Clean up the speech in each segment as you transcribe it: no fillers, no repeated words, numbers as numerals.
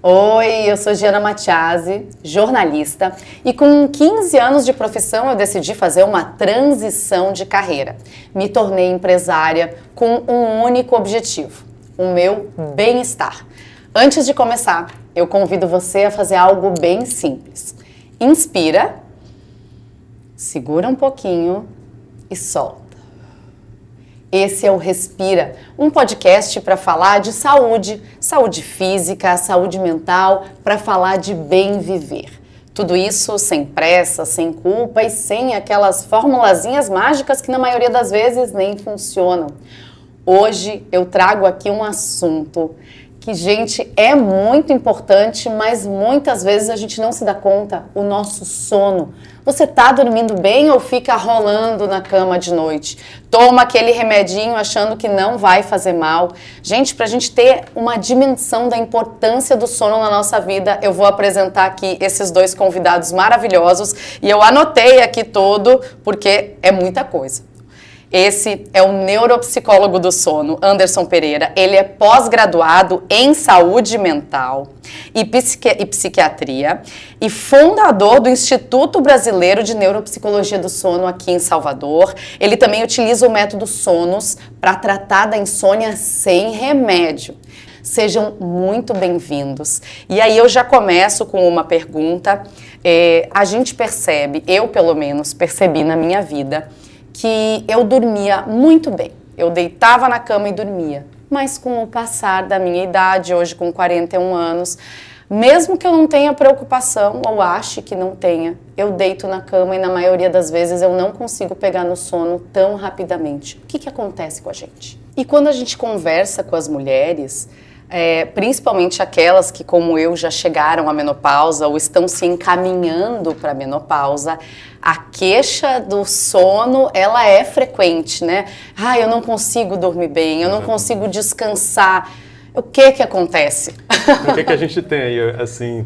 Oi, eu sou Giana Matiasi, jornalista, e com 15 anos de profissão eu decidi fazer uma transição de carreira. Me tornei empresária com um único objetivo, o meu bem-estar. Antes de começar, eu convido você a fazer algo bem simples. Inspira, segura um pouquinho e solta. Esse é o Respira, um podcast para falar de saúde, saúde física, saúde mental, para falar de bem viver. Tudo isso sem pressa, sem culpa e sem aquelas formulazinhas mágicas que na maioria das vezes nem funcionam. Hoje eu trago aqui um assunto que, gente, é muito importante, mas muitas vezes a gente não se dá conta, o nosso sono. Você tá dormindo bem ou fica rolando na cama de noite? Toma aquele remedinho achando que não vai fazer mal. Gente, pra gente ter uma dimensão da importância do sono na nossa vida, eu vou apresentar aqui esses dois convidados maravilhosos e eu anotei aqui tudo porque é muita coisa. Esse é o neuropsicólogo do sono, Anderson Pereira. Ele é pós-graduado em saúde mental e psiquiatria e fundador do Instituto Brasileiro de Neuropsicologia do Sono aqui em Salvador. Ele também utiliza o método Sonos para tratar da insônia sem remédio. Sejam muito bem-vindos. E aí eu já começo com uma pergunta. A gente percebe, eu pelo menos percebi na minha vida, que eu dormia muito bem. Eu deitava na cama e dormia. Mas com o passar da minha idade, hoje com 41 anos, mesmo que eu não tenha preocupação, ou ache que não tenha, eu deito na cama e na maioria das vezes eu não consigo pegar no sono tão rapidamente. O que acontece com a gente? E quando a gente conversa com as mulheres, principalmente aquelas que, como eu, já chegaram à menopausa ou estão se encaminhando para a menopausa, a queixa do sono, ela é frequente, né? Eu não consigo dormir bem, eu não consigo descansar. O que acontece? O que a gente tem aí?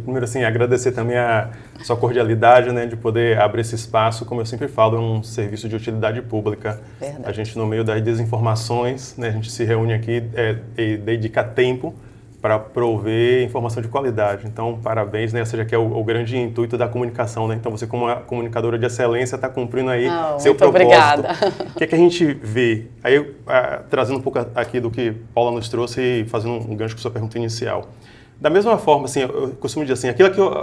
Primeiro, agradecer também a sua cordialidade, né, de poder abrir esse espaço. Como eu sempre falo, é um serviço de utilidade pública. Verdade. A gente, no meio das desinformações, né, a gente se reúne aqui e dedica tempo para prover informação de qualidade. Então, parabéns, né? Ou seja, que é o grande intuito da comunicação, né? Então, você como uma comunicadora de excelência está cumprindo aí seu propósito. Obrigada. O que a gente vê? Aí, trazendo um pouco aqui do que Paula nos trouxe e fazendo um gancho com sua pergunta inicial. Da mesma forma, eu costumo dizer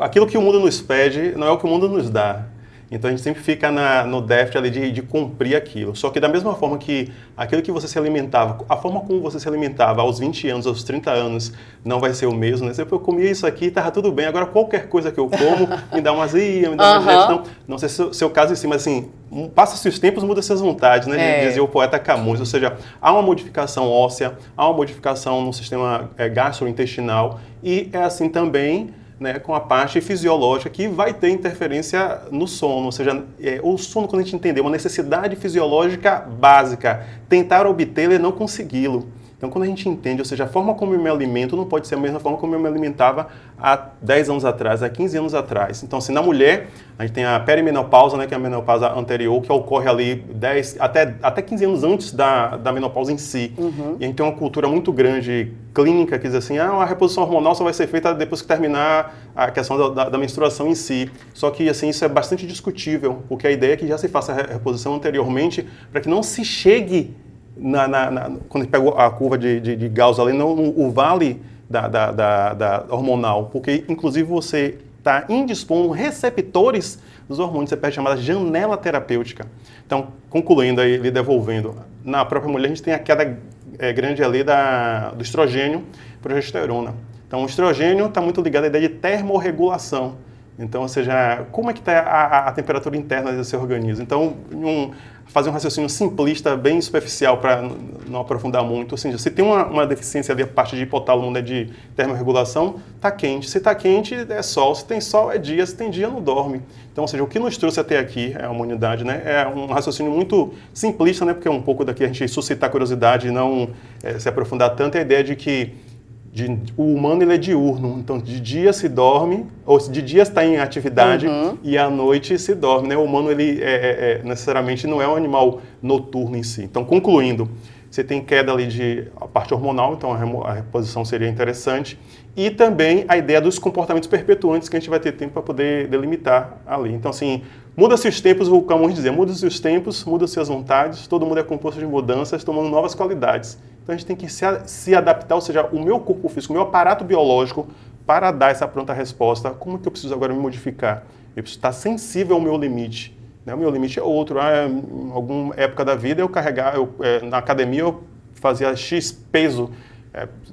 aquilo que o mundo nos pede não é o que o mundo nos dá. Então, a gente sempre fica no déficit ali de cumprir aquilo. Só que da mesma forma que aquilo que você se alimentava, a forma como você se alimentava aos 20 anos, aos 30 anos, não vai ser o mesmo, né? Eu comia isso aqui, estava tudo bem. Agora, qualquer coisa que eu como, me dá uma azia, me dá uma digestão. Não sei se é o seu caso em si, mas passa-se os tempos, muda-se as vontades, né? Dizia o poeta Camões. Ou seja, há uma modificação óssea, há uma modificação no sistema gastrointestinal e é assim também, né, com a parte fisiológica que vai ter interferência no sono, ou seja, o sono, quando a gente entender, uma necessidade fisiológica básica, tentar obtê-la e não consegui-lo. Então, quando a gente entende, ou seja, a forma como eu me alimento não pode ser a mesma forma como eu me alimentava há 10 anos atrás, há 15 anos atrás. Então, na mulher, a gente tem a perimenopausa, né, que é a menopausa anterior, que ocorre ali até 15 anos antes da menopausa em si. E a gente tem uma cultura muito grande, clínica, que diz assim, a reposição hormonal só vai ser feita depois que terminar a questão da menstruação em si. Só que, isso é bastante discutível, porque a ideia é que já se faça a reposição anteriormente, para que não se chegue quando a gente pega a curva de Gauss ali, o vale da hormonal, porque inclusive você está indispondo receptores dos hormônios, você perde a chamada janela terapêutica. Então, concluindo aí, lhe devolvendo, na própria mulher a gente tem a queda grande ali do estrogênio e progesterona. Então, o estrogênio está muito ligado à ideia de termorregulação. Então, ou seja, como é que está a temperatura interna do seu organismo? Então, fazer um raciocínio simplista, bem superficial, para não aprofundar muito. Ou seja, se tem uma deficiência ali, a parte de hipotálamo, né, de termorregulação, está quente. Se está quente, é sol. Se tem sol, é dia. Se tem dia, não dorme. Então, ou seja, o que nos trouxe até aqui, a humanidade, né, é um raciocínio muito simplista, né, porque um pouco daqui a gente suscitar curiosidade e não se aprofundar tanto, é a ideia de que O humano ele é diurno, então de dia se dorme, ou de dia está em atividade e à noite se dorme, né? O humano ele necessariamente não é um animal noturno em si. Então, concluindo, você tem queda ali de a parte hormonal, então a reposição seria interessante, e também a ideia dos comportamentos perpetuantes que a gente vai ter tempo para poder delimitar ali. Então, assim, muda-se os tempos, o Camões dizia, muda-se os tempos, muda-se as vontades, todo mundo é composto de mudanças, tomando novas qualidades. Então a gente tem que se adaptar, ou seja, o meu corpo físico, o meu aparato biológico, para dar essa pronta resposta, como que eu preciso agora me modificar? Eu preciso estar sensível ao meu limite. Né? O meu limite é outro. Em alguma época da vida, na academia eu fazia X peso,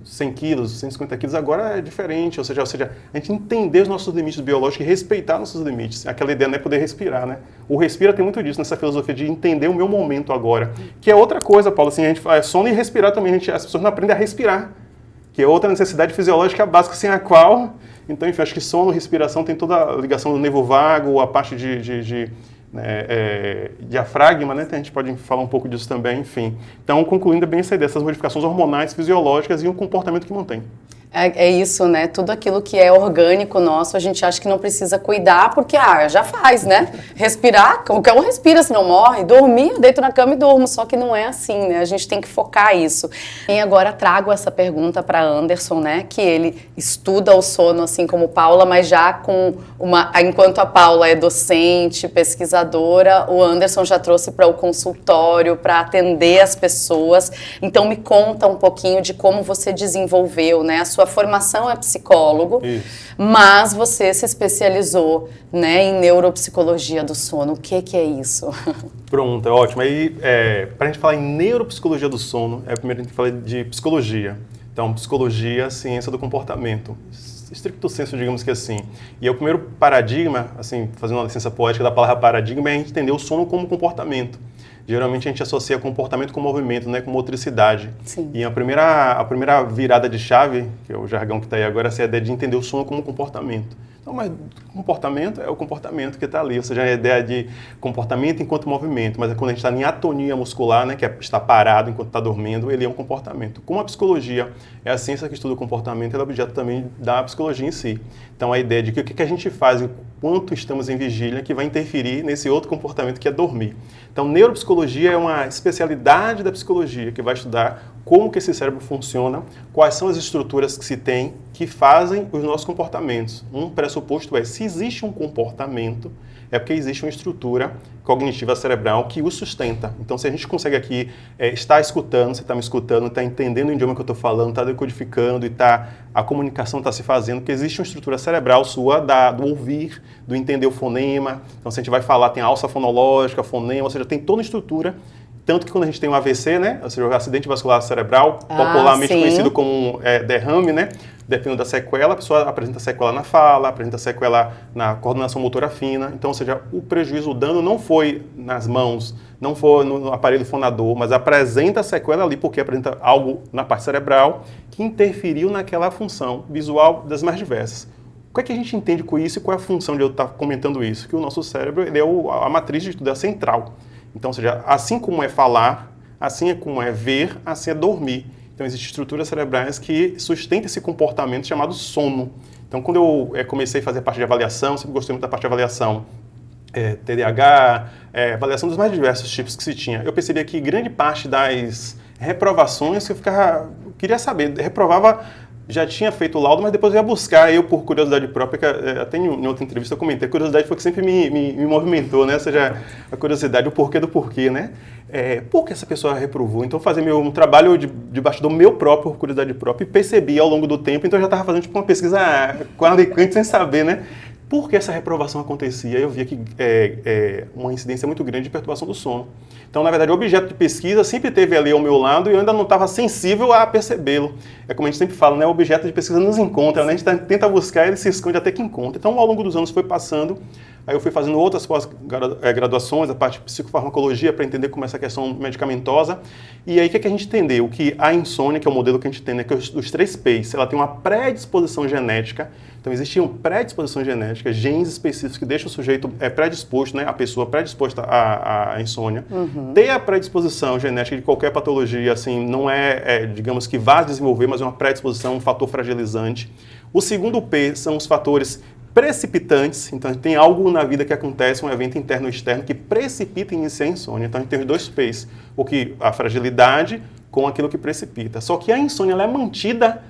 100 quilos, 150 quilos, agora é diferente. Ou seja, a gente entender os nossos limites biológicos e respeitar nossos limites. Aquela ideia não é poder respirar, né? O respira tem muito disso, nessa filosofia de entender o meu momento agora. Que é outra coisa, Paulo, assim, a gente faz sono e respirar também. As pessoas não aprendem a respirar, que é outra necessidade fisiológica básica, sem a qual... Então, enfim, acho que sono e respiração tem toda a ligação do nervo vago, a parte de diafragma, né? A gente pode falar um pouco disso também, enfim. Então, concluindo bem essa ideia, essas modificações hormonais, fisiológicas e um comportamento que mantém. É isso, né? Tudo aquilo que é orgânico nosso, a gente acha que não precisa cuidar, porque, já faz, né? Respirar, qualquer um respira, se não morre. Dormir, eu deito na cama e durmo, só que não é assim, né? A gente tem que focar isso. E agora trago essa pergunta para Anderson, né? Que ele estuda o sono, assim como Paula, mas já com enquanto a Paula é docente, pesquisadora, o Anderson já trouxe para o consultório, para atender as pessoas. Então, me conta um pouquinho de como você desenvolveu, né? A sua formação é psicólogo, mas você se especializou, né, em neuropsicologia do sono. O que é isso? Pronto, é ótimo. Aí, para a gente falar em neuropsicologia do sono, primeiro a gente fala de psicologia. Então, psicologia, ciência do comportamento. Stricto sensu, digamos que assim. E o primeiro paradigma, assim, fazendo uma licença poética da palavra paradigma, é a gente entender o sono como comportamento. Geralmente a gente associa comportamento com movimento, né, com motricidade. Sim. E a primeira virada de chave, que é o jargão que está aí agora, é a ideia de entender o sono como comportamento. Então, mas comportamento é o comportamento que está ali, ou seja, a ideia de comportamento enquanto movimento, mas é quando a gente está em atonia muscular, né, que é estar parado enquanto está dormindo, ele é um comportamento. Como a psicologia é a ciência que estuda o comportamento, ela é objeto também da psicologia em si. Então, a ideia de que o que a gente faz enquanto estamos em vigília que vai interferir nesse outro comportamento que é dormir. Então, neuropsicologia é uma especialidade da psicologia que vai estudar como que esse cérebro funciona, quais são as estruturas que se tem que fazem os nossos comportamentos. Um pressuposto é, se existe um comportamento, é porque existe uma estrutura cognitiva cerebral que o sustenta. Então, se a gente consegue aqui estar escutando, você está me escutando, está entendendo o idioma que eu estou falando, está decodificando e a comunicação está se fazendo, porque existe uma estrutura cerebral sua do ouvir, do entender o fonema. Então, se a gente vai falar, tem a alça fonológica, fonema, ou seja, tem toda a estrutura. Tanto que quando a gente tem um AVC, né, ou seja, o acidente vascular cerebral, popularmente conhecido como derrame, né, dependendo da sequela, a pessoa apresenta sequela na fala, apresenta sequela na coordenação motora fina. Então, ou seja, o prejuízo, o dano não foi nas mãos, não foi no aparelho fonador, mas apresenta sequela ali porque apresenta algo na parte cerebral que interferiu naquela função visual das mais diversas. O que é que a gente entende com isso e qual é a função de eu estar comentando isso? Que o nosso cérebro ele é a matriz de tudo, é a central. Então, ou seja, assim como é falar, assim é como é ver, assim é dormir. Então, existem estruturas cerebrais que sustentam esse comportamento chamado sono. Então, quando eu comecei a fazer a parte de avaliação, sempre gostei muito da parte de avaliação, TDAH, avaliação dos mais diversos tipos que se tinha. Eu percebia que grande parte das reprovações eu queria saber, reprovava, já tinha feito o laudo, mas depois eu ia buscar, eu por curiosidade própria, que até em outra entrevista eu comentei, a curiosidade foi que sempre me movimentou, né? Ou seja, a curiosidade, o porquê do porquê, né? Por que essa pessoa reprovou? Então, fazer um trabalho debaixo do meu próprio, por curiosidade própria, e percebi ao longo do tempo, então eu já estava fazendo tipo uma pesquisa quase sem saber, né? Por que essa reprovação acontecia? Eu via que uma incidência muito grande de perturbação do sono. Então, na verdade, o objeto de pesquisa sempre esteve ali ao meu lado e eu ainda não estava sensível a percebê-lo. É como a gente sempre fala, né? O objeto de pesquisa nos encontra, né? A gente tenta buscar, ele se esconde até que encontra. Então, ao longo dos anos foi passando, Aí eu fui fazendo outras pós-graduações, a parte de psicofarmacologia, para entender como essa questão medicamentosa. E aí o que a gente entendeu? Que a insônia, que é o modelo que a gente tem, né, que é os 3 P's, ela tem uma predisposição genética. Então existe uma predisposição genética, genes específicos que deixam o sujeito predisposto, né, a pessoa predisposta à insônia. Ter a predisposição genética de qualquer patologia, assim, não digamos que vá desenvolver, mas é uma predisposição, um fator fragilizante. O segundo P são os fatores precipitantes, então tem algo na vida que acontece, um evento interno ou externo, que precipita e inicia a insônia. Então a gente tem os 2 P's, a fragilidade com aquilo que precipita. Só que a insônia ela é mantida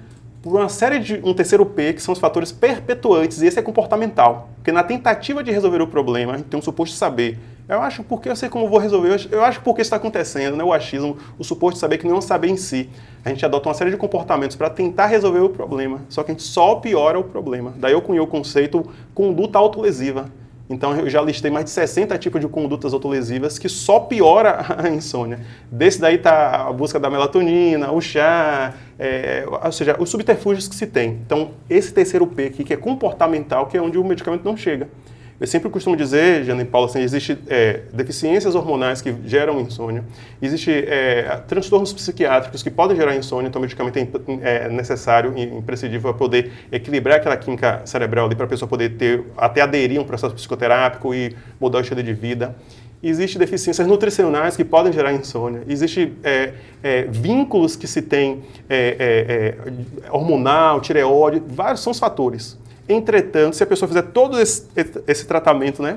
por uma série de um terceiro P, que são os fatores perpetuantes, e esse é comportamental. Porque na tentativa de resolver o problema, a gente tem um suposto saber. Eu acho porque eu sei como vou resolver, eu acho porque isso está acontecendo, né? O achismo, o suposto saber que não é um saber em si. A gente adota uma série de comportamentos para tentar resolver o problema, só que a gente só piora o problema. Daí eu cunhei o conceito conduta autolesiva. Então eu já listei mais de 60 tipos de condutas autolesivas que só piora a insônia. Desse daí está a busca da melatonina, o chá, ou seja, os subterfúgios que se tem. Então esse terceiro P aqui, que é comportamental, que é onde o medicamento não chega. Eu sempre costumo dizer, Jana e Paula, assim, existem deficiências hormonais que geram insônia, existem transtornos psiquiátricos que podem gerar insônia, então o medicamento é necessário e imprescindível para poder equilibrar aquela química cerebral ali, para a pessoa poder até aderir a um processo psicoterápico e mudar o estilo de vida. Existem deficiências nutricionais que podem gerar insônia. Existem vínculos que se tem hormonal, tireoide, vários são os fatores. Entretanto, se a pessoa fizer todo esse tratamento, né,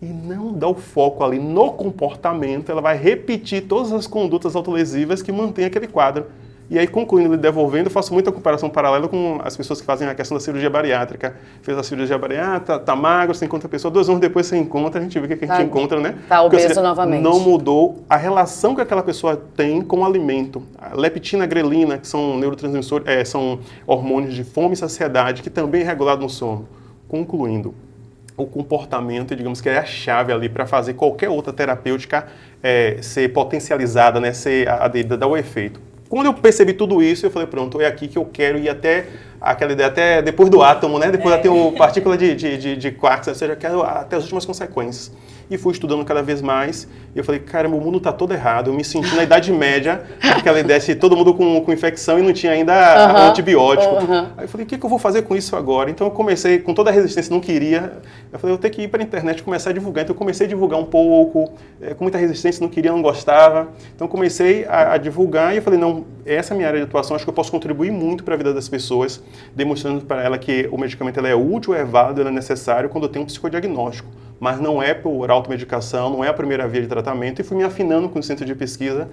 e não dar o foco ali no comportamento, ela vai repetir todas as condutas autolesivas que mantêm aquele quadro. E aí, concluindo e devolvendo, eu faço muita comparação paralela com as pessoas que fazem a questão da cirurgia bariátrica. Fez a cirurgia bariátrica, tá magro, você encontra a pessoa, 2 anos depois você encontra, a gente vê o que a gente encontra, né? Tá obeso novamente. Não mudou a relação que aquela pessoa tem com o alimento. A leptina, grelina, que são neurotransmissores, são hormônios de fome e saciedade, que também é regulado no sono. Concluindo, o comportamento, digamos que é a chave ali para fazer qualquer outra terapêutica ser potencializada, né? Ser aderida, dar o efeito. Quando eu percebi tudo isso, eu falei, pronto, é aqui que eu quero ir até aquela ideia, até depois do átomo, né? Depois até a partícula de quarks, ou seja, eu quero até as últimas consequências. E fui estudando cada vez mais, e eu falei, caramba, o mundo está todo errado. Eu me senti na Idade Média, aquela ideia de todo mundo com infecção e não tinha ainda antibiótico. Aí eu falei, o que eu vou fazer com isso agora? Então eu comecei, com toda a resistência, não queria. Eu falei, eu tenho que ir para a internet e começar a divulgar. Então eu comecei a divulgar um pouco, com muita resistência, não queria, não gostava. Então eu comecei a divulgar e eu falei, não, essa é a minha área de atuação, acho que eu posso contribuir muito para a vida das pessoas, demonstrando para ela que o medicamento é útil, é válido, é necessário quando tem um psicodiagnóstico. Mas não é por automedicação, não é a primeira via de tratamento, e fui me afinando com o centro de pesquisa.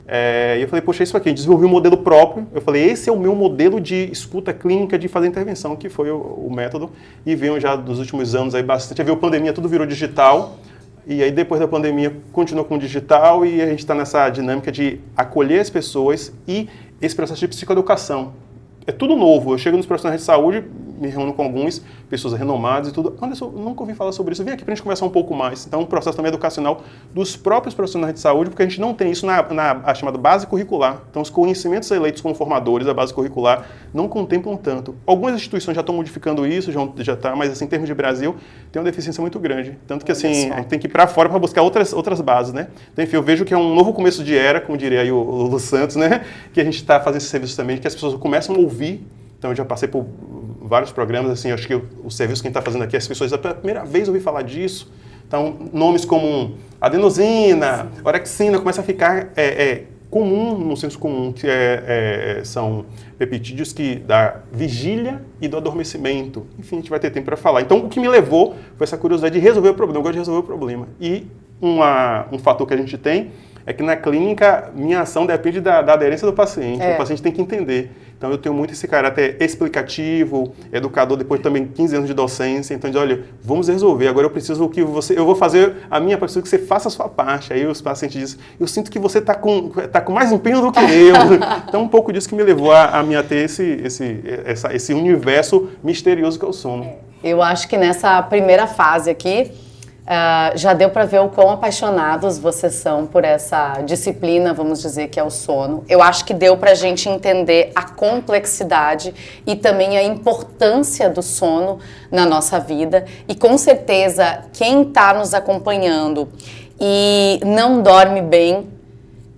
E eu falei, poxa, isso aqui, desenvolvi um modelo próprio. Eu falei, esse é o meu modelo de escuta clínica de fazer intervenção, que foi o método. E veio já dos últimos anos aí bastante. Aí veio a pandemia, tudo virou digital. E aí depois da pandemia continuou com o digital e a gente está nessa dinâmica de acolher as pessoas e esse processo de psicoeducação. É tudo novo. Eu chego nos profissionais de saúde, me reúno com algumas pessoas renomadas e tudo. Anderson, eu nunca ouvi falar sobre isso. Vem aqui para a gente conversar um pouco mais. Então, um processo também educacional dos próprios profissionais de saúde, porque a gente não tem isso na chamada base curricular. Então, os conhecimentos eleitos como formadores da base curricular não contemplam tanto. Algumas instituições já estão modificando isso, já está, mas assim, em termos de Brasil, tem uma deficiência muito grande. Tanto que assim, a gente tem que ir para fora para buscar outras bases, né? Então, enfim, eu vejo que é um novo começo de era, como diria aí o Lulu Santos, né? Que a gente está fazendo esse serviço também, que as pessoas começam a ouvir. Então, eu já passei por vários programas, assim, acho que o serviço que a gente está fazendo aqui, as pessoas, pela primeira vez ouvi falar disso. Então, nomes como adenosina, orexina, começa a ficar comum, no senso comum, que são peptídeos que dá vigília e do adormecimento. Enfim, a gente vai ter tempo para falar. Então, o que me levou foi essa curiosidade de resolver o problema. Eu gosto de resolver o problema. E um fator que a gente tem é que na clínica, minha ação depende da aderência do paciente. O paciente tem que entender. Então, eu tenho muito esse caráter explicativo, educador, depois também 15 anos de docência. Então, olha, vamos resolver. Agora eu preciso que eu vou fazer a minha, preciso que você faça a sua parte. Aí os pacientes dizem, eu sinto que você está com mais empenho do que eu. Então, um pouco disso que me levou a mim a ter esse universo misterioso que é o sono. Eu acho que nessa primeira fase aqui, Já deu para ver o quão apaixonados vocês são por essa disciplina, vamos dizer, que é o sono. Eu acho que deu para a gente entender a complexidade e também a importância do sono na nossa vida. E com certeza, quem está nos acompanhando e não dorme bem,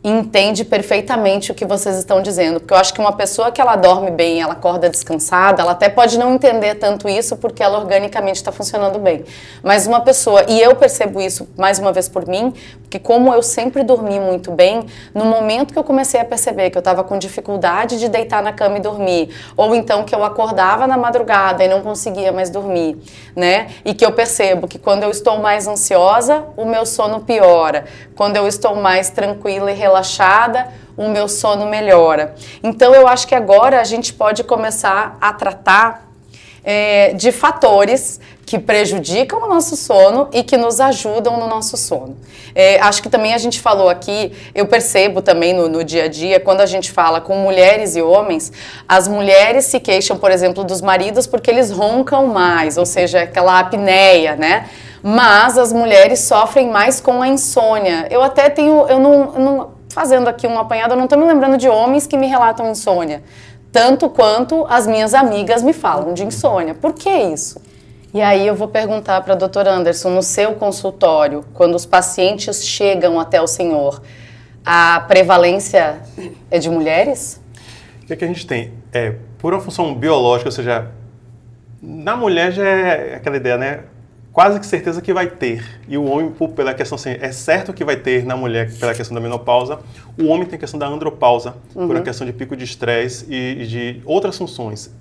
entende perfeitamente o que vocês estão dizendo, porque eu acho que uma pessoa que ela dorme bem, ela acorda descansada, ela até pode não entender tanto isso porque ela organicamente está funcionando bem, mas uma pessoa, e eu percebo isso mais uma vez por mim, porque como eu sempre dormi muito bem, no momento que eu comecei a perceber que eu estava com dificuldade de deitar na cama e dormir, ou então que eu acordava na madrugada e não conseguia mais dormir, né, e que eu percebo que quando eu estou mais ansiosa, o meu sono piora, quando eu estou mais tranquila e relaxada, o meu sono melhora. Então eu acho que agora a gente pode começar a tratar de fatores que prejudicam o nosso sono e que nos ajudam no nosso sono. Acho que também a gente falou aqui, eu percebo também no dia a dia, quando a gente fala com mulheres e homens, as mulheres se queixam, por exemplo, dos maridos porque eles roncam mais, ou seja, aquela apneia, né? Mas as mulheres sofrem mais com a insônia. Eu até tenho, fazendo aqui um apanhado, eu não estou me lembrando de homens que me relatam insônia, tanto quanto as minhas amigas me falam de insônia. Por que isso? E aí eu vou perguntar para a doutora Anderson, no seu consultório, quando os pacientes chegam até o senhor, a prevalência é de mulheres? O que é que a gente tem? Por uma função biológica, ou seja, na mulher já é aquela ideia, né? Quase que certeza que vai ter. E o homem, pela questão assim, é certo que vai ter na mulher pela questão da menopausa. O homem tem a questão da andropausa, por uma questão de pico de estresse e de outras funções.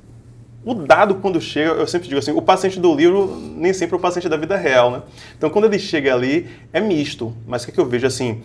O dado, quando chega, eu sempre digo assim, o paciente do livro nem sempre é o paciente da vida real, né? Então, quando ele chega ali, é misto. Mas o que eu vejo, assim,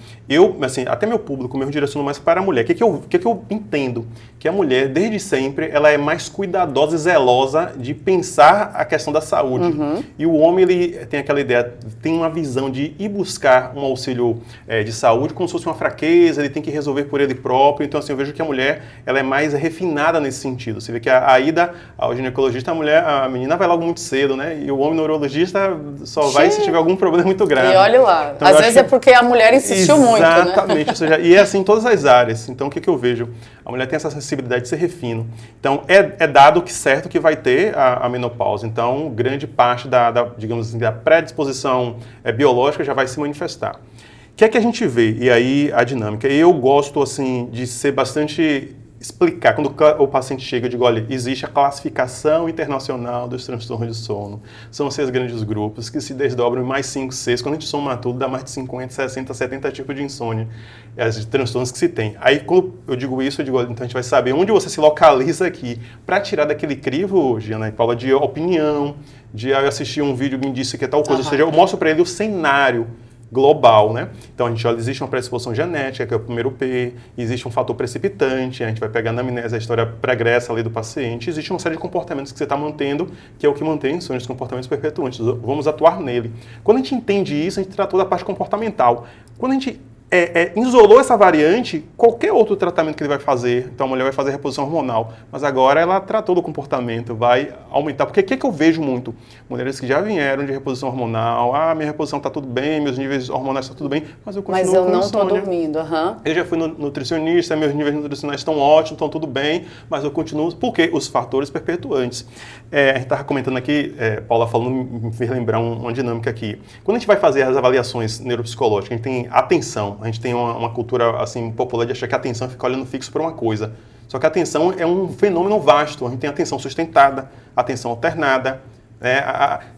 até meu público, eu me direciono mais para a mulher. O que eu entendo? Que a mulher, desde sempre, ela é mais cuidadosa e zelosa de pensar a questão da saúde. E o homem, ele tem aquela ideia, tem uma visão de ir buscar um auxílio de saúde como se fosse uma fraqueza, ele tem que resolver por ele próprio. Então, assim, eu vejo que a mulher, ela é mais refinada nesse sentido. Você vê que a ida ao ginecologista, a menina vai logo muito cedo, né? E o homem neurologista só vai se tiver algum problema muito grave. E olha lá, então, às vezes é porque a mulher insistiu muito, né? Exatamente, ou seja, e é assim em todas as áreas. Então, o que eu vejo? A mulher tem essa sensibilidade de ser refino. Então, é dado que certo que vai ter a menopausa. Então, grande parte digamos assim, da predisposição biológica já vai se manifestar. O que é que a gente vê? E aí, a dinâmica. Eu gosto, assim, de ser bastante explicar, quando o paciente chega, eu digo, olha, existe a classificação internacional dos transtornos de sono. São 6 grandes grupos que se desdobram em mais 5, 6. Quando a gente soma tudo, dá mais de 50, 60, 70 tipos de insônia. As transtornos que se tem. Aí, quando eu digo isso, eu digo, olha, então a gente vai saber onde você se localiza aqui para tirar daquele crivo, Giana e Paula, de opinião, de assistir um vídeo que me disse que é tal coisa. Ou seja, eu mostro para ele o cenário global, né? Então a gente olha, existe uma predisposição genética, que é o primeiro P, existe um fator precipitante, a gente vai pegar na amnésia a história pregressa ali do paciente, existe uma série de comportamentos que você está mantendo, que é o que mantém são os comportamentos perpetuantes, vamos atuar nele. Quando a gente entende isso, a gente tratou da parte comportamental. Quando a gente isolou essa variante, qualquer outro tratamento que ele vai fazer, então a mulher vai fazer reposição hormonal, mas agora ela tratou do comportamento, vai aumentar, porque o que eu vejo muito? Mulheres que já vieram de reposição hormonal, minha reposição está tudo bem, meus níveis hormonais estão tudo bem, mas eu continuo com não insônia. Estou dormindo, Eu já fui nutricionista, meus níveis nutricionais estão ótimos, estão tudo bem, mas eu continuo, porque os fatores perpetuantes. A gente estava comentando aqui, Paula falando, me fez lembrar uma dinâmica aqui. Quando a gente vai fazer as avaliações neuropsicológicas, a gente tem atenção. A gente tem uma cultura assim, popular de achar que a atenção fica olhando fixo para uma coisa. Só que a atenção é um fenômeno vasto. A gente tem atenção sustentada, atenção alternada,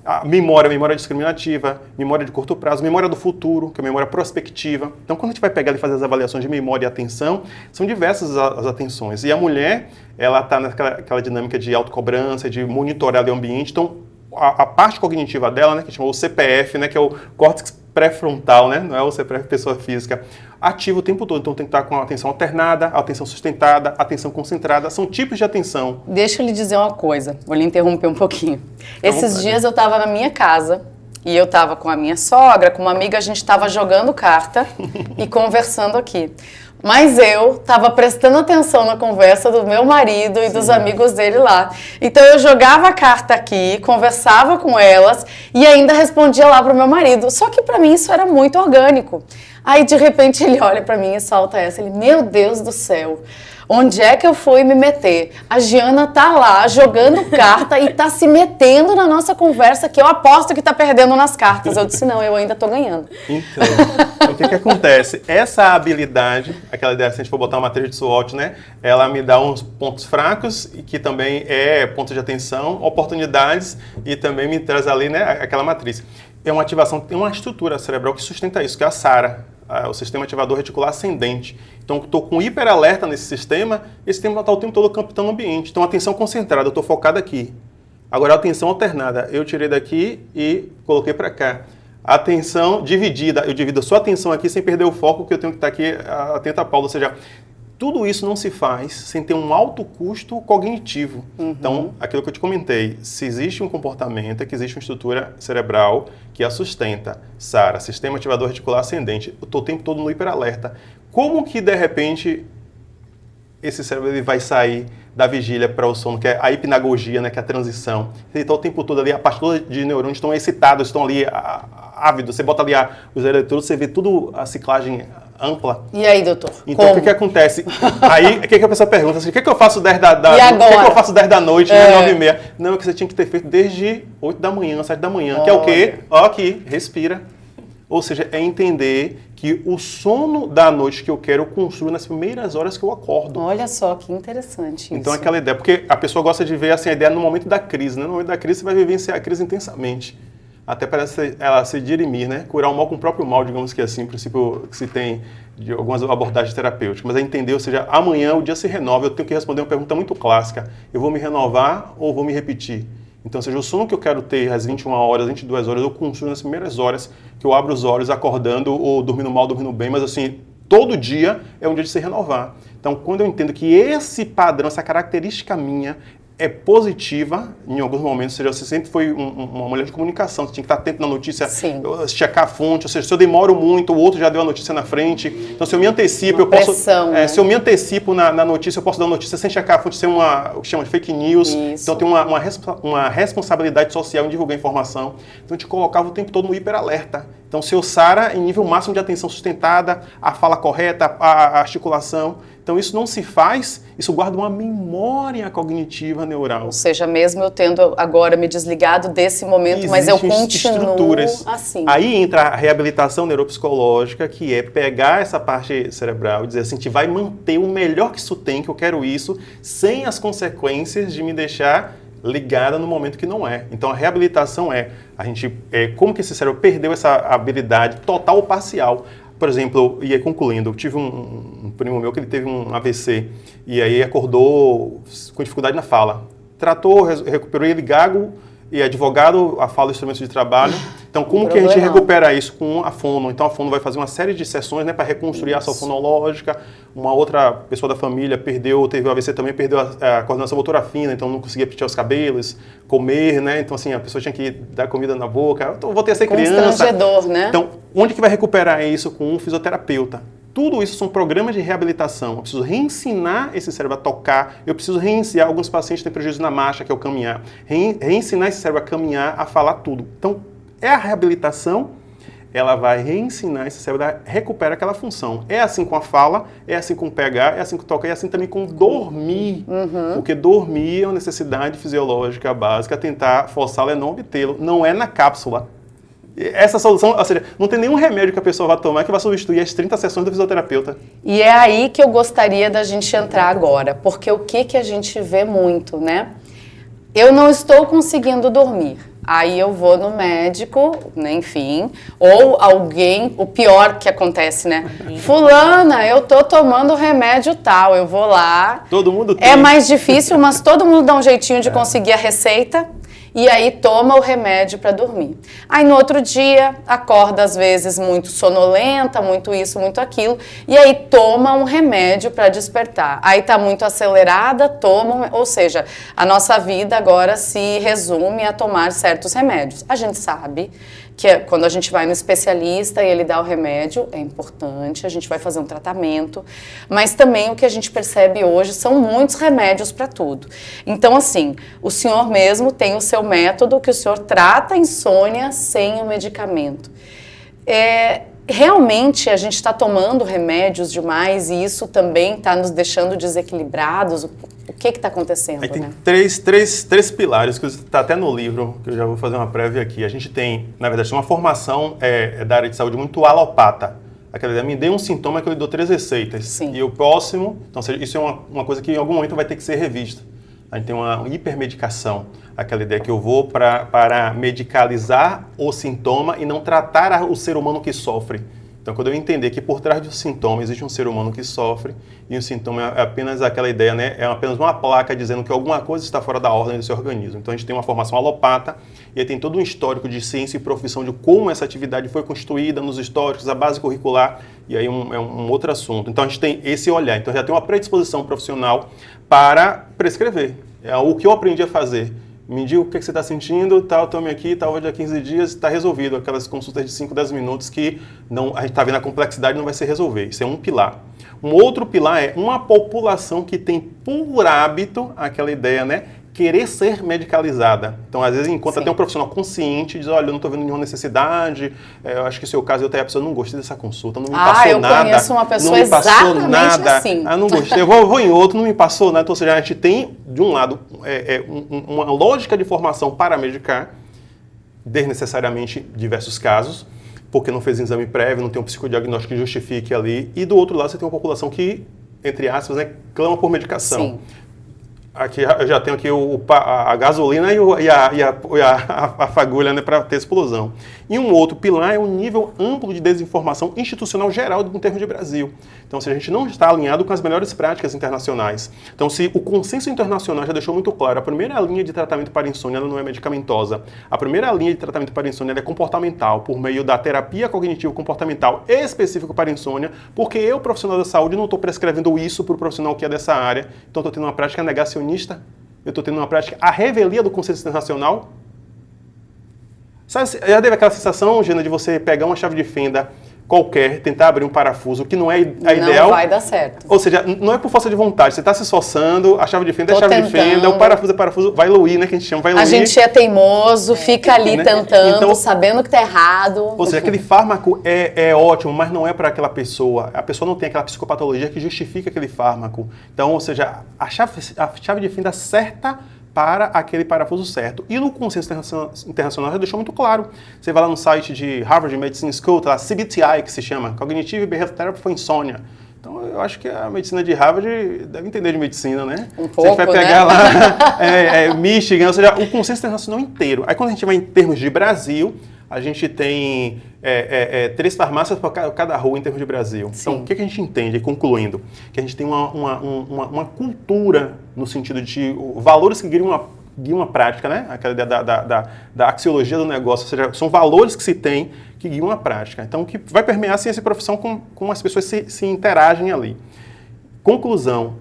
a memória discriminativa, memória de curto prazo, memória do futuro, que é a memória prospectiva. Então, quando a gente vai pegar e fazer as avaliações de memória e atenção, são diversas as atenções. E a mulher, ela está naquela dinâmica de autocobrança, de monitorar o ambiente. Então, a parte cognitiva dela, né, que chama o CPF, né, que é o córtex pré-frontal, né, não é o CPF pessoa física, ativa o tempo todo. Então tem que estar com a atenção alternada, a atenção sustentada, a atenção concentrada. São tipos de atenção. Deixa eu lhe dizer uma coisa, vou lhe interromper um pouquinho. Esses dias eu estava na minha casa e eu estava com a minha sogra, com uma amiga, a gente estava jogando carta e conversando aqui. Mas eu estava prestando atenção na conversa do meu marido e dos amigos dele lá. Então eu jogava a carta aqui, conversava com elas e ainda respondia lá pro meu marido. Só que para mim isso era muito orgânico. Aí de repente ele olha para mim e solta essa. Ele, meu Deus do céu, onde é que eu fui me meter? A Giana tá lá jogando carta e tá se metendo na nossa conversa que eu aposto que tá perdendo nas cartas. Eu disse, não, eu ainda tô ganhando. Então o que acontece? Essa habilidade, aquela ideia, se a gente for botar uma matriz de SWOT, né? Ela me dá uns pontos fracos, e que também é pontos de atenção, oportunidades, e também me traz ali, né, aquela matriz. É uma ativação, tem uma estrutura cerebral que sustenta isso, que é a SARA, o sistema ativador reticular ascendente. Então, eu estou com hiperalerta nesse sistema, esse sistema está o tempo todo captando o ambiente. Então, atenção concentrada, eu estou focado aqui. Agora, atenção alternada, eu tirei daqui e coloquei para cá. Atenção dividida, eu divido a sua atenção aqui sem perder o foco, que eu tenho que estar aqui atento à Paula. Ou seja, tudo isso não se faz sem ter um alto custo cognitivo. Então, aquilo que eu te comentei, se existe um comportamento, é que existe uma estrutura cerebral que a sustenta. SARA, Sistema Ativador Reticular Ascendente. Eu estou o tempo todo no hiperalerta. Como que, de repente, esse cérebro ele vai sair da vigília para o sono, que é a hipnagogia, né, que é a transição? Ele está o tempo todo ali, a parte toda de neurônios estão excitados, estão ali ávidos. Você bota ali os eletrodos, você vê tudo a ciclagem ampla. E aí, doutor? Então, o que acontece? Aí, o que a pessoa pergunta? Assim, o que eu faço 10 da E agora? O que eu faço 10 da noite, 9h30? Não, é que você tinha que ter feito desde 8 da manhã, 7 da manhã. Que é o quê? Ó, aqui, respira. Ou seja, é entender que o sono da noite que eu quero, eu construo nas primeiras horas que eu acordo. Olha só, que interessante isso. Então, aquela ideia, porque a pessoa gosta de ver assim, a ideia no momento da crise, né? No momento da crise, você vai vivenciar a crise intensamente. Até parece ela se dirimir, né? Curar o mal com o próprio mal, digamos que assim, o princípio que se tem de algumas abordagens terapêuticas. Mas é entender, ou seja, amanhã o dia se renova, eu tenho que responder uma pergunta muito clássica. Eu vou me renovar ou vou me repetir? Então, ou seja, o sono que eu quero ter às 21 horas, 22 horas, eu construo nas primeiras horas que eu abro os olhos acordando ou dormindo mal, dormindo bem, mas assim, todo dia é um dia de se renovar. Então, quando eu entendo que esse padrão, essa característica minha é positiva, em alguns momentos, ou seja, você sempre foi uma mulher de comunicação, você tinha que estar atento na notícia, checar a fonte, ou seja, se eu demoro muito, o outro já deu a notícia na frente. Então, se eu me antecipo, né? Se eu me antecipo na notícia, eu posso dar a notícia sem checar a fonte, sem o que chama de fake news. Isso. Então, tem uma responsabilidade social em divulgar informação. Então, a gente colocava o tempo todo no hiperalerta. Então, seu SARA em nível máximo de atenção sustentada, a fala correta, a articulação. Então, isso não se faz, isso guarda uma memória cognitiva neural. Ou seja, mesmo eu tendo agora me desligado desse momento, mas eu continuo assim. Aí entra a reabilitação neuropsicológica, que é pegar essa parte cerebral e dizer assim, a gente vai manter o melhor que isso tem, que eu quero isso, sem as consequências de me deixar ligada no momento que não é. Então, a reabilitação como que esse cérebro perdeu essa habilidade total ou parcial. Por exemplo, e aí concluindo, eu tive um primo meu que ele teve um AVC e aí acordou com dificuldade na fala. Tratou, recuperou ele gago e advogado, a fala e instrumentos de trabalho. Então, como que a gente recupera isso com a fono? Então, a fono vai fazer uma série de sessões, né, para reconstruir a ação fonológica. Uma outra pessoa da família teve o AVC também, perdeu a coordenação motora fina, então não conseguia pentear os cabelos, comer, né? Então, assim, a pessoa tinha que dar comida na boca. Então, vou ter essa criança. Constrangedor, né? Então, onde que vai recuperar isso? Com um fisioterapeuta. Tudo isso são programas de reabilitação. Eu preciso reensinar esse cérebro a tocar, eu preciso reensinar, alguns pacientes têm prejuízo na marcha, que é o caminhar, reensinar esse cérebro a caminhar, a falar tudo. Então, é a reabilitação, ela vai reensinar esse cérebro a recuperar aquela função. É assim com a fala, é assim com o pegar, é assim com o tocar, é assim também com dormir. Porque dormir é uma necessidade fisiológica básica, tentar forçá-lo é não obtê-lo, não é na cápsula. Essa solução, ou seja, não tem nenhum remédio que a pessoa vai tomar que vai substituir as 30 sessões do fisioterapeuta. E é aí que eu gostaria da gente entrar agora, porque o que a gente vê muito, né? Eu não estou conseguindo dormir. Aí eu vou no médico, né, enfim, ou alguém, o pior que acontece, né? Fulana, eu tô tomando remédio tal, eu vou lá. Todo mundo tem. É mais difícil, mas todo mundo dá um jeitinho de conseguir a receita. E aí toma o remédio para dormir. Aí no outro dia acorda às vezes muito sonolenta, muito isso, muito aquilo, e aí toma um remédio para despertar. Aí tá muito acelerada, ou seja, a nossa vida agora se resume a tomar certos remédios. A gente sabe que é quando a gente vai no especialista e ele dá o remédio, é importante, a gente vai fazer um tratamento, mas também o que a gente percebe hoje são muitos remédios para tudo. Então, assim, o senhor mesmo tem o seu método que o senhor trata a insônia sem o medicamento. Realmente a gente está tomando remédios demais e isso também está nos deixando desequilibrados? O que está acontecendo? Aí tem três pilares, que está até no livro, que eu já vou fazer uma prévia aqui. A gente tem, na verdade, uma formação da área de saúde muito alopata. Aquela ideia, me dê um sintoma que eu lhe dou 3 receitas. Sim. E o próximo, então isso é uma coisa que em algum momento vai ter que ser revista. A gente tem uma hipermedicação, aquela ideia que eu vou para medicalizar o sintoma e não tratar o ser humano que sofre. Então, quando eu entender que por trás do sintoma existe um ser humano que sofre e o sintoma é apenas aquela ideia, né? É apenas uma placa dizendo que alguma coisa está fora da ordem do seu organismo. Então, a gente tem uma formação alopata e aí tem todo um histórico de ciência e profissão de como essa atividade foi construída nos históricos, a base curricular, e aí é um outro assunto. Então, a gente tem esse olhar. Então, já tem uma predisposição profissional para prescrever. É o que eu aprendi a fazer. Me diga o que você está sentindo, tal, tome aqui, tal, daqui a 15 dias, está resolvido. Aquelas consultas de 5, 10 minutos que não, a gente está vendo a complexidade não vai se resolver. Isso é um pilar. Um outro pilar é uma população que tem por hábito aquela ideia, né? Querer ser medicalizada. Então, às vezes, enquanto até um profissional consciente diz, olha, eu não estou vendo nenhuma necessidade, eu acho que o seu caso, eu até a pessoa, não gostei dessa consulta, não me passou nada. Eu conheço uma pessoa não me passou exatamente nada, assim. não gostei, eu vou em outro, não me passou nada. Então, ou seja, a gente tem, de um lado, uma lógica de formação para medicar, desnecessariamente diversos casos, porque não fez exame prévio, não tem um psicodiagnóstico que justifique ali, e do outro lado você tem uma população que, entre aspas, né, clama por medicação. Sim. Aqui, eu já tenho aqui a gasolina e a fagulha, né, para ter explosão. E um outro pilar é um nível amplo de desinformação institucional geral em termos de Brasil. Então, se a gente não está alinhado com as melhores práticas internacionais. Então, se o consenso internacional já deixou muito claro, a primeira linha de tratamento para insônia ela não é medicamentosa. A primeira linha de tratamento para insônia ela é comportamental, por meio da terapia cognitivo-comportamental específica para insônia, porque eu, profissional da saúde, não estou prescrevendo isso para o profissional que é dessa área. Então, estou tendo uma prática negacionista, eu estou tendo uma prática à revelia do consenso internacional. Sabe, já teve aquela sensação, Gina, de você pegar uma chave de fenda qualquer, tentar abrir um parafuso, que não é a ideal. Não vai dar certo. Ou seja, não é por força de vontade, você está se esforçando, a chave de fenda é a chave de fenda, o parafuso é parafuso, vai luir, né, que a gente chama, vai luir. A gente é teimoso, fica ali né? tentando, então, sabendo que tá errado. Ou seja, aquele fármaco é ótimo, mas não é para aquela pessoa. A pessoa não tem aquela psicopatologia que justifica aquele fármaco. Então, ou seja, a chave de fenda certa para aquele parafuso certo. E no consenso internacional já deixou muito claro. Você vai lá no site de Harvard Medical School, tá lá, CBTI, que se chama, Cognitive Behavioral Therapy for Insomnia. Então, eu acho que a medicina de Harvard deve entender de medicina, né? Um pouco, você vai pegar lá Michigan, ou seja, o consenso internacional inteiro. Aí, quando a gente vai em termos de Brasil, a gente tem 3 farmácias para cada rua em termos de Brasil. Sim. Então, o que a gente entende, concluindo? Que a gente tem uma cultura no sentido de valores que guiam uma prática, né? Aquela ideia da axiologia do negócio, ou seja, são valores que se tem que guiam a prática. Então, que vai permear a ciência e profissão como as pessoas se interagem ali. Conclusão.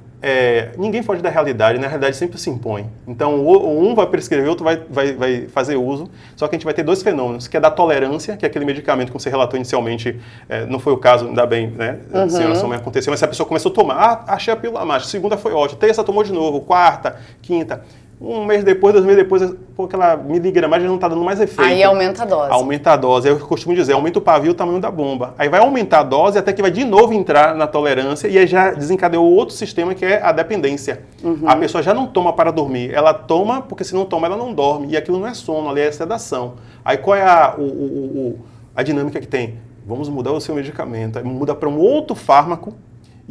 Ninguém foge da realidade, né? A realidade sempre se impõe. Então, um vai prescrever, o outro vai fazer uso, só que a gente vai ter 2 fenômenos, que é da tolerância, que é aquele medicamento, como você relatou inicialmente, não foi o caso, ainda bem, né? Senhora Sommer aconteceu, mas se a pessoa começou a tomar, achei a pílula mágica, segunda foi ótima, terça tomou de novo, quarta, quinta, um mês depois, 2 meses depois, aquela miligramagem não está dando mais efeito. Aí aumenta a dose. Aumenta a dose. Eu costumo dizer, aumenta o pavio, o tamanho da bomba. Aí vai aumentar a dose até que vai de novo entrar na tolerância e aí já desencadeou outro sistema que é a dependência. A pessoa já não toma para dormir, ela toma porque se não toma ela não dorme. E aquilo não é sono, ali é sedação. Aí qual é a dinâmica que tem? Vamos mudar o seu medicamento. Aí muda para um outro fármaco.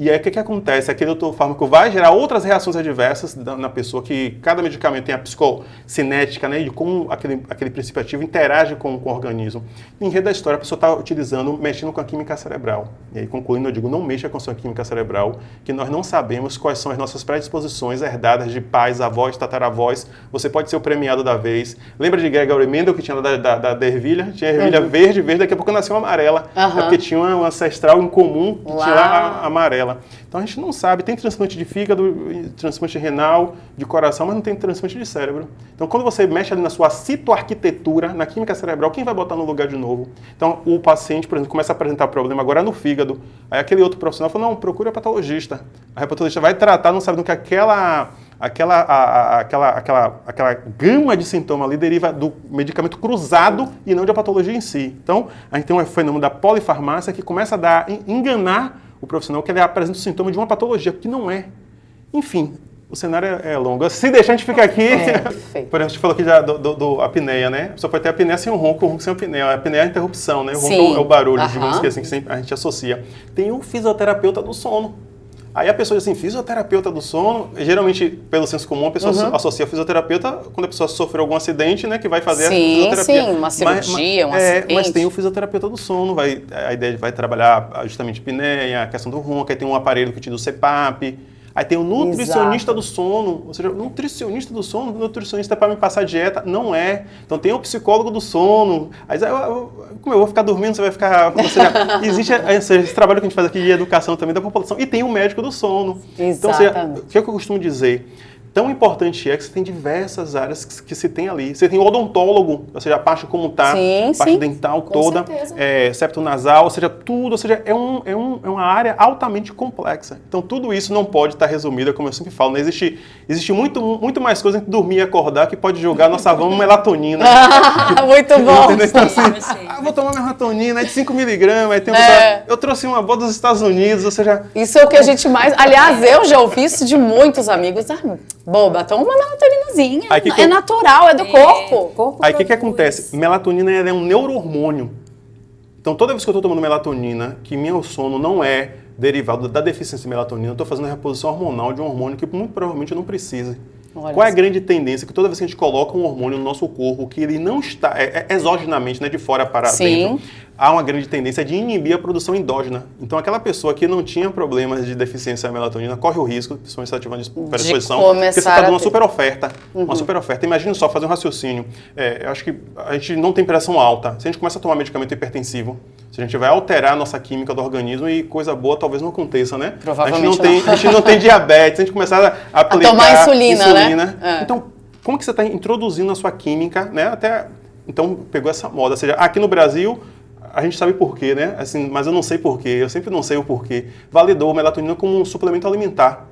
E aí o que acontece? Aquele outro fármaco vai gerar outras reações adversas na pessoa, que cada medicamento tem a psicocinética, né, de como aquele princípio ativo interage com o organismo. Em rede da história, a pessoa está mexendo com a química cerebral. E aí, concluindo, eu digo, não mexa com a sua química cerebral, que nós não sabemos quais são as nossas predisposições herdadas de pais, avós, tataravós. Você pode ser o premiado da vez. Lembra de Gregory Mendel, que tinha da ervilha? Tinha ervilha verde, daqui a pouco nasceu uma amarela. É porque tinha um ancestral em comum que tinha lá a amarela. dela. Então a gente não sabe, tem transplante de fígado, transplante renal, de coração, mas não tem transplante de cérebro. Então quando você mexe ali na sua citoarquitetura, na química cerebral, quem vai botar no lugar de novo? Então o paciente, por exemplo, começa a apresentar problema agora no fígado. Aí aquele outro profissional fala, não, procura o patologista. A patologista vai tratar, não sabendo que aquela gama de sintoma ali deriva do medicamento cruzado e não da patologia em si. Então, a gente tem um fenômeno da polifarmácia que começa a enganar o profissional que ele apresenta o sintoma de uma patologia, que não é. Enfim, o cenário é longo. Se deixar, a gente fica aqui... Por exemplo, a gente falou aqui já do apneia, né? A pessoa pode ter apneia sem o ronco sem a apneia. A apneia é a interrupção, né? O ronco é o barulho, digamos que assim, que sempre a gente associa. Tem o fisioterapeuta do sono. Aí a pessoa diz assim, fisioterapeuta do sono, geralmente, pelo senso comum, a pessoa associa fisioterapeuta quando a pessoa sofreu algum acidente, né, que vai fazer a fisioterapia. Sim, uma cirurgia, um acidente. Mas tem o fisioterapeuta do sono, a ideia vai trabalhar justamente apneia, a questão do ronco, aí tem um aparelho que te dá o CPAP. Aí tem o nutricionista do sono, ou seja, nutricionista do sono, nutricionista é para me passar dieta, não é. Então tem o psicólogo do sono, aí como eu vou ficar dormindo, você vai ficar... Ou seja, existe esse trabalho que a gente faz aqui de educação também da população, e tem o médico do sono. Exatamente. Então, ou seja, o que eu costumo dizer? Tão importante é que você tem diversas áreas que se tem ali. Você tem o odontólogo, ou seja, a parte como está, a parte dental toda, septo nasal, ou seja, tudo, ou seja, é uma área altamente complexa. Então, tudo isso não pode estar resumido, como eu sempre falo, né? Existe muito mais coisa entre dormir e acordar que pode jogar nossa vão melatonina. Muito bom! Então, assim, vou tomar melatonina, é de 5 miligramas, aí tem eu trouxe uma boa dos Estados Unidos, ou seja... Isso é o que a gente mais... Aliás, eu já ouvi isso de muitos amigos. Boba, toma uma melatoninazinha. É natural, é do corpo. Aí o que acontece? Melatonina é um neurohormônio. Então toda vez que eu estou tomando melatonina, que meu sono não é derivado da deficiência de melatonina, eu estou fazendo a reposição hormonal de um hormônio que muito provavelmente eu não precise. Qual é a grande tendência? Que toda vez que a gente coloca um hormônio no nosso corpo, que ele não está, exogenamente, né, de fora para dentro, há uma grande tendência de inibir a produção endógena. Então, aquela pessoa que não tinha problemas de deficiência de melatonina corre o risco, principalmente se ela tiver uma predisposição, porque você está dando uma super oferta. Uma super oferta. Imagina só, fazer um raciocínio. Eu acho que a gente não tem pressão alta. Se a gente começa a tomar medicamento hipertensivo, se a gente vai alterar a nossa química do organismo e coisa boa talvez não aconteça, né? Provavelmente a gente não tem diabetes, se a gente começar a aplicar tomar insulina, né? Então, como que você está introduzindo a sua química, né? Então, pegou essa moda. Ou seja, aqui no Brasil, a gente sabe por quê, né? Assim, mas eu não sei por quê, eu sempre não sei o porquê. Validou a melatonina como um suplemento alimentar.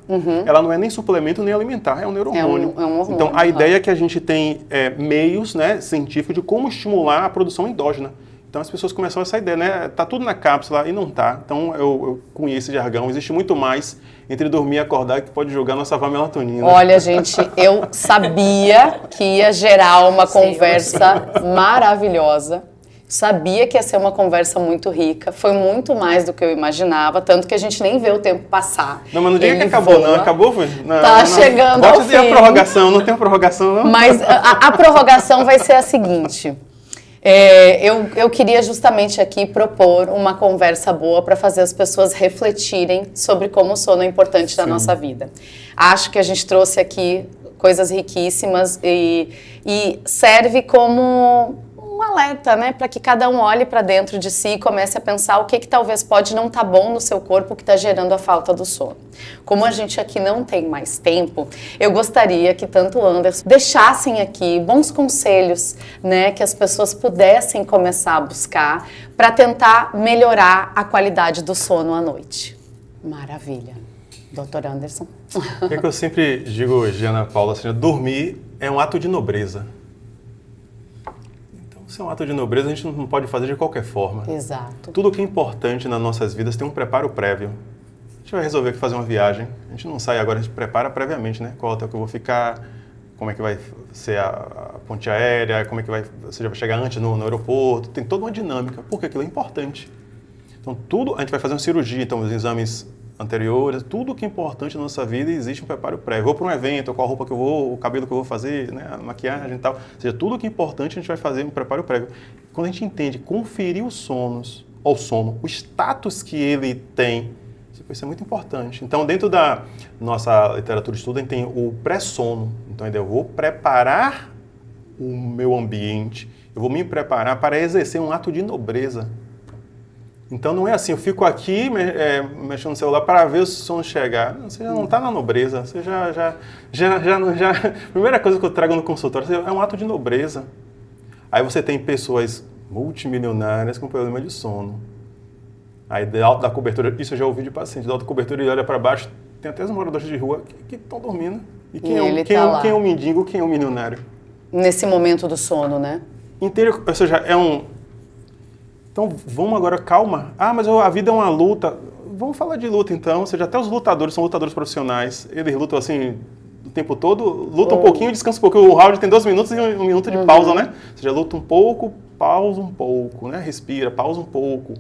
Ela não é nem suplemento nem alimentar, é um neurohormônio. É um hormônio. Então, a ideia é que a gente tem meios, né, científicos de como estimular a produção endógena. Então as pessoas começam essa ideia, né? Tá tudo na cápsula e não tá. Então eu conheço esse jargão. Existe muito mais entre dormir e acordar que pode jogar nossa melatonina. Olha, gente, eu sabia que ia gerar uma conversa maravilhosa. Sabia que ia ser uma conversa muito rica. Foi muito mais do que eu imaginava, tanto que a gente nem vê o tempo passar. Não, mas não diga que acabou, não. Acabou, foi? Tá chegando ao fim. Pode ter a prorrogação, não tem a prorrogação, não? Mas a prorrogação vai ser a seguinte. Eu queria justamente aqui propor uma conversa boa para fazer as pessoas refletirem sobre como o sono é importante na nossa vida. Acho que a gente trouxe aqui coisas riquíssimas e serve como um alerta, né, para que cada um olhe para dentro de si e comece a pensar o que talvez pode não estar bom no seu corpo que está gerando a falta do sono. Como a gente aqui não tem mais tempo, eu gostaria que tanto o Anderson deixassem aqui bons conselhos, né, que as pessoas pudessem começar a buscar para tentar melhorar a qualidade do sono à noite. Maravilha. Dr. Anderson. O que eu sempre digo hoje, Ana Paula, assim, dormir é um ato de nobreza. Se é um ato de nobreza, a gente não pode fazer de qualquer forma. Exato. Tudo que é importante nas nossas vidas tem um preparo prévio. A gente vai resolver fazer uma viagem, a gente não sai agora, a gente prepara previamente, né? Qual hotel que eu vou ficar, como é que vai ser a ponte aérea, como é que você já vai chegar antes no aeroporto, tem toda uma dinâmica, porque aquilo é importante. Então, a gente vai fazer uma cirurgia, então os exames anteriores, tudo que é importante na nossa vida existe um preparo prévio. Vou para um evento, qual roupa que eu vou, o cabelo que eu vou fazer, né, a maquiagem e tal. Ou seja, tudo que é importante a gente vai fazer um preparo prévio. Quando a gente entende, conferir o sono, o status que ele tem, isso é muito importante. Então, dentro da nossa literatura de estudo, a gente tem o pré-sono. Então, eu vou preparar o meu ambiente, eu vou me preparar para exercer um ato de nobreza. Então não é assim, eu fico aqui mexendo no celular para ver o sono chegar. Você já não está na nobreza, você já. Primeira coisa que eu trago no consultório é um ato de nobreza. Aí você tem pessoas multimilionárias com problema de sono. Aí da alta cobertura, isso eu já ouvi de paciente, da alta cobertura ele olha para baixo, tem até os moradores de rua que estão dormindo. E quem é o mendigo, quem é o milionário? Nesse momento do sono, né? Inteiro, ou seja, Então, vamos agora, calma. Mas a vida é uma luta. Vamos falar de luta, então. Ou seja, até os lutadores são lutadores profissionais. Eles lutam, assim, o tempo todo. Luta um pouquinho, descansa um pouquinho. O round tem 2 minutos e 1 minuto de pausa, né? Ou seja, luta um pouco, pausa um pouco, né? Respira, pausa um pouco.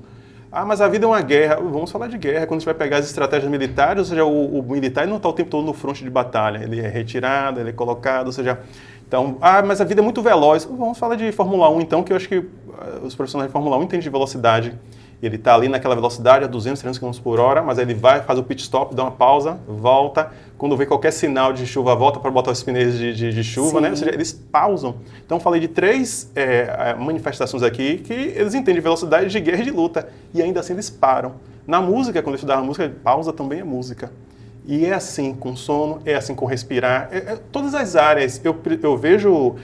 Mas a vida é uma guerra. Vamos falar de guerra. Quando a gente vai pegar as estratégias militares, ou seja, o militar não está o tempo todo no fronte de batalha. Ele é retirado, ele é colocado, ou seja... Então, mas a vida é muito veloz. Vamos falar de Fórmula 1, então, que eu acho que os profissionais de Fórmula 1 entendem de velocidade. Ele está ali naquela velocidade a 200, 300 km por hora, mas aí ele vai, faz o pit stop, dá uma pausa, volta. Quando vê qualquer sinal de chuva, volta para botar os pneus de chuva, né? Ou seja, eles pausam. Então, eu falei de 3 manifestações aqui que eles entendem de velocidade, de guerra e de luta. E ainda assim eles param. Na música, quando eu estudava música, pausa também é música. E é assim com sono, é assim com respirar, todas as áreas. Eu vejo,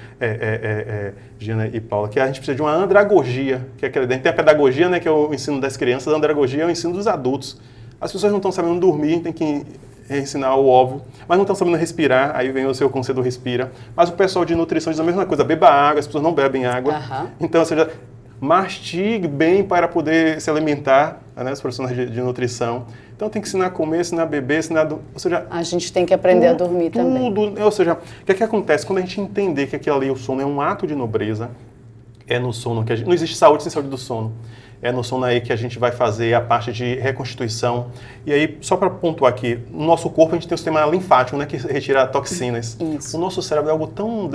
Gina e Paula, que a gente precisa de uma andragogia, que é aquela, a gente tem a pedagogia, né, que é o ensino das crianças, a andragogia é o ensino dos adultos. As pessoas não estão sabendo dormir, tem que ensinar o óbvio, mas não estão sabendo respirar, aí vem o seu conselho respira. Mas o pessoal de nutrição diz a mesma coisa, beba água, as pessoas não bebem água. Então, ou seja, mastigue bem para poder se alimentar, né, os profissionais de nutrição. Então tem que ensinar a comer, ensinar a beber, ou seja... A gente tem que aprender a dormir também. Ou seja, o que acontece? Quando a gente entender que aquilo ali, o sono é um ato de nobreza, é no sono que não existe saúde sem saúde do sono. É no sono aí que a gente vai fazer a parte de reconstituição. E aí, só para pontuar aqui, no nosso corpo a gente tem o sistema linfático, né, que retira toxinas. Isso. O nosso cérebro é algo tão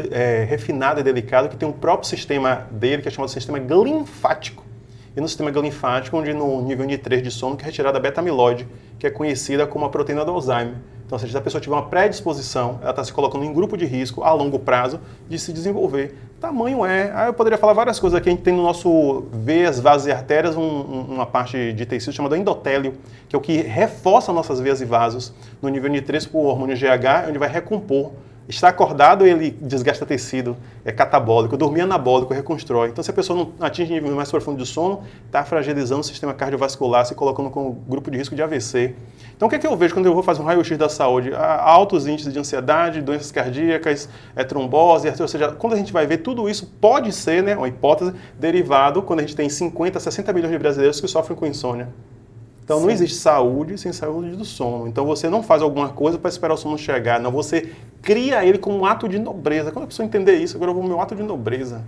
refinado e delicado que tem um próprio sistema dele, que é chamado sistema linfático. E no sistema linfático, onde no nível N3 de sono, que é retirada a beta-amiloide, que é conhecida como a proteína do Alzheimer. Então, se a pessoa tiver uma predisposição, ela está se colocando em grupo de risco a longo prazo de se desenvolver. Tamanho eu poderia falar várias coisas aqui. A gente tem no nosso veias, vasos e artérias uma parte de tecido chamada endotélio, que é o que reforça nossas veias e vasos. No nível N3, por hormônio GH, onde vai recompor. Estar acordado, ele desgasta tecido, é catabólico. Dormir anabólico, reconstrói. Então, se a pessoa não atinge nível mais profundo de sono, está fragilizando o sistema cardiovascular, se colocando como grupo de risco de AVC. Então, o que é que eu vejo quando eu vou fazer um raio-x da saúde? Altos índices de ansiedade, doenças cardíacas, trombose, ou seja, quando a gente vai ver, tudo isso pode ser, né, uma hipótese, derivado quando a gente tem 50, 60 milhões de brasileiros que sofrem com insônia. Então, não existe saúde sem saúde do sono. Então, você não faz alguma coisa para esperar o sono chegar. Não, você cria ele como um ato de nobreza. Quando a pessoa entender isso, agora eu vou meu ato de nobreza.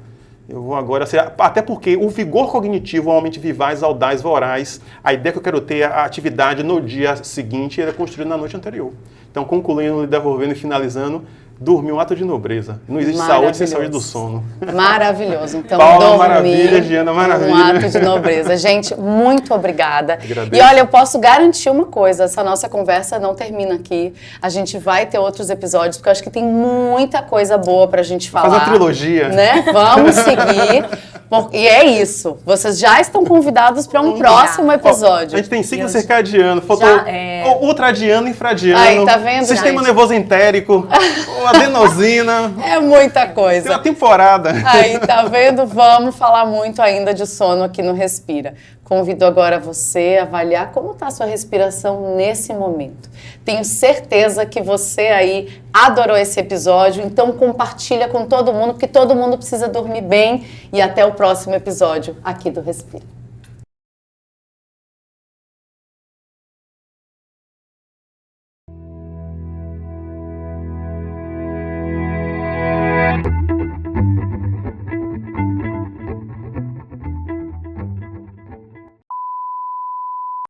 Eu vou agora ser... Até porque o vigor cognitivo é uma mente vivaz, audaz, voraz. A ideia que eu quero ter, a atividade no dia seguinte, é construída na noite anterior. Então, concluindo, devolvendo e finalizando, dormir é um ato de nobreza. Não existe saúde sem saúde do sono. Maravilhoso. Então, Paula, dormir maravilha, Giana, maravilha. Um ato de nobreza. Gente, muito obrigada. Agradeço. E olha, eu posso garantir uma coisa, essa nossa conversa não termina aqui. A gente vai ter outros episódios, porque eu acho que tem muita coisa boa pra gente falar. Fazer uma trilogia. Né? Vamos seguir. E é isso. Vocês já estão convidados para um próximo episódio. A gente tem ciclo circadiano, ultradiano, infradiano, aí, tá vendo, sistema nervoso entérico, adenosina. É muita coisa. Tem uma temporada. Aí, tá vendo? Vamos falar muito ainda de sono aqui no Respira. Convido agora você a avaliar como está a sua respiração nesse momento. Tenho certeza que você aí adorou esse episódio, então compartilha com todo mundo, porque todo mundo precisa dormir bem. E até o próximo episódio aqui do Respira.